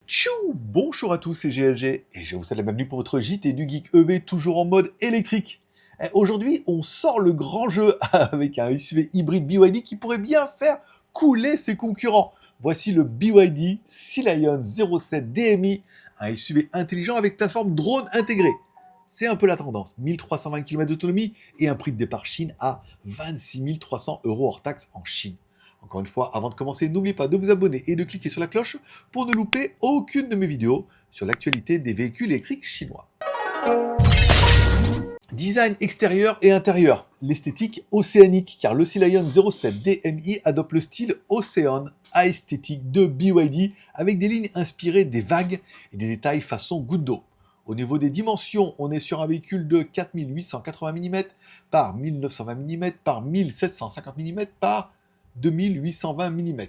Tchou! Bonjour à tous, c'est GLG et je vous souhaite la bienvenue pour votre JT du Geek EV toujours en mode électrique. Aujourd'hui, on sort le grand jeu avec un SUV hybride BYD qui pourrait bien faire couler ses concurrents. Voici le BYD Sea Lion 07 DMI, un SUV intelligent avec plateforme drone intégrée. C'est un peu la tendance, 1320 km d'autonomie et un prix de départ Chine à 26 300 € hors taxe en Chine. Encore une fois, avant de commencer, n'oubliez pas de vous abonner et de cliquer sur la cloche pour ne louper aucune de mes vidéos sur l'actualité des véhicules électriques chinois. Design extérieur et intérieur. L'esthétique océanique, car le Sea Lion 07 DMI adopte le style Ocean esthétique de BYD avec des lignes inspirées des vagues et des détails façon goutte d'eau. Au niveau des dimensions, on est sur un véhicule de 4880 mm par 1920 mm par 1750 mm par 2820 mm.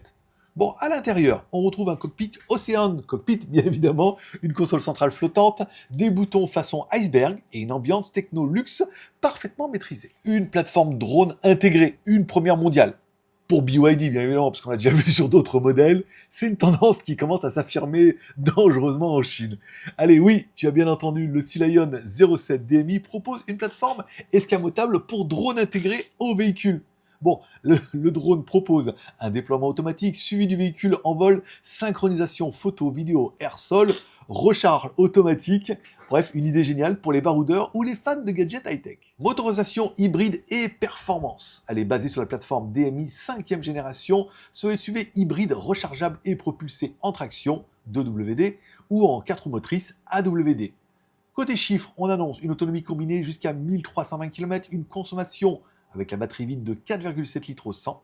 Bon, à l'intérieur, on retrouve un cockpit Ocean Cockpit, bien évidemment, une console centrale flottante, des boutons façon iceberg et une ambiance techno luxe parfaitement maîtrisée. Une plateforme drone intégrée, une première mondiale. Pour BYD, bien évidemment, parce qu'on a déjà vu sur d'autres modèles, c'est une tendance qui commence à s'affirmer dangereusement en Chine. Allez, oui, tu as bien entendu, le Sea Lion 07 DMI propose une plateforme escamotable pour drone intégré au véhicule. Bon, le drone propose un déploiement automatique suivi du véhicule en vol, synchronisation photo, vidéo, air-sol, recharge automatique. Bref, une idée géniale pour les baroudeurs ou les fans de gadgets high-tech. Motorisation hybride et performance. Elle est basée sur la plateforme DMI 5e génération, ce SUV hybride rechargeable et propulsé en traction 2WD ou en 4 roues motrices AWD. Côté chiffres, on annonce une autonomie combinée jusqu'à 1320 km, une consommation avec la batterie vide de 4,7 litres au 100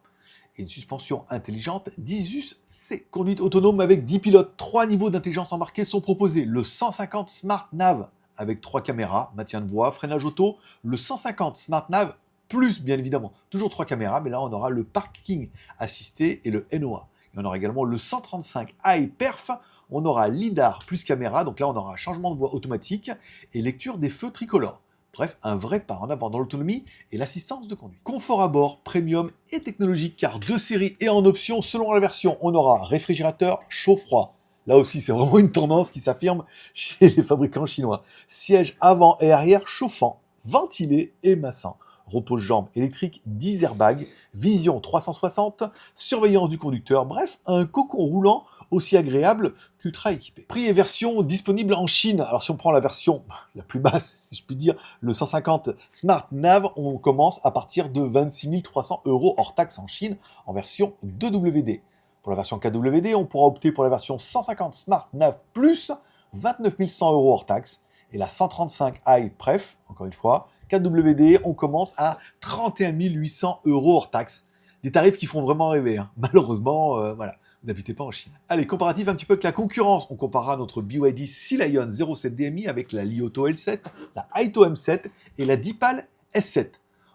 et une suspension intelligente d'ISUS-C. Conduite autonome avec 10 pilotes, 3 niveaux d'intelligence embarqués sont proposés. Le 150 Smart Nav avec 3 caméras, maintien de voie, freinage auto. Le 150 Smart Nav plus, bien évidemment, toujours 3 caméras, mais là on aura le parking assisté et le NOA. Et on aura également le 135 High Perf. On aura LiDAR plus caméra, donc là on aura changement de voie automatique et lecture des feux tricolores. Bref, un vrai pas en avant dans l'autonomie et l'assistance de conduite. Confort à bord, premium et technologique, car 2 séries et en option selon la version. On aura réfrigérateur chaud-froid. Là aussi, c'est vraiment une tendance qui s'affirme chez les fabricants chinois. Siège avant et arrière chauffant, ventilé et massant. Repose-jambes électrique, 10 airbags, vision 360, surveillance du conducteur, bref, un cocon roulant aussi agréable qu'ultra équipé. Prix et version disponibles en Chine. Alors si on prend la version la plus basse, si je puis dire, le 150 Smart Nav, on commence à partir de 26 300 € hors taxe en Chine en version 2WD. Pour la version KWD, on pourra opter pour la version 150 Smart Nav Plus, 29 100 € hors taxe. Et la 135 High Pref, encore une fois, KWD, on commence à 31 800 € hors taxe. Des tarifs qui font vraiment rêver, hein. Malheureusement, voilà. Vous n'habitez pas en Chine. Allez, comparatif un petit peu avec la concurrence. On comparera notre BYD Sea Lion 07 DMI avec la Li Auto L7, la Haito M7 et la Deepal S7.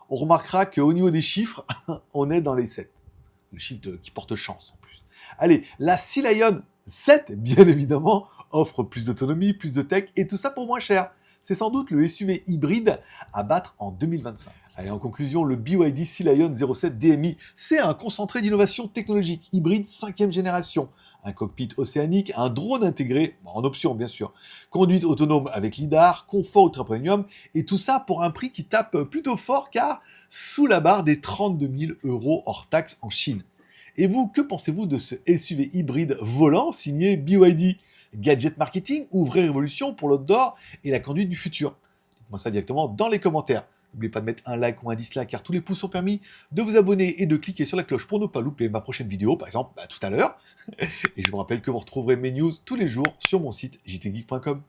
On remarquera qu'au niveau des chiffres, on est dans les 7. Le chiffre qui porte chance en plus. Allez, la Sea Lion 7, bien évidemment, offre plus d'autonomie, plus de tech et tout ça pour moins cher. C'est sans doute le SUV hybride à battre en 2025. Allez, en conclusion, le BYD Sea Lion 07 DMI, c'est un concentré d'innovation technologique hybride 5e génération. Un cockpit océanique, un drone intégré, en option bien sûr, conduite autonome avec LiDAR, confort ultra premium, et tout ça pour un prix qui tape plutôt fort car sous la barre des 32 000 € hors taxe en Chine. Et vous, que pensez-vous de ce SUV hybride volant signé BYD ? Gadget marketing ou vraie révolution pour l'outdoor et la conduite du futur? Dites-moi ça directement dans les commentaires. N'oubliez pas de mettre un like ou un dislike car tous les pouces sont permis, de vous abonner et de cliquer sur la cloche pour ne pas louper ma prochaine vidéo, par exemple tout à l'heure. Et je vous rappelle que vous retrouverez mes news tous les jours sur mon site jtgeek.com.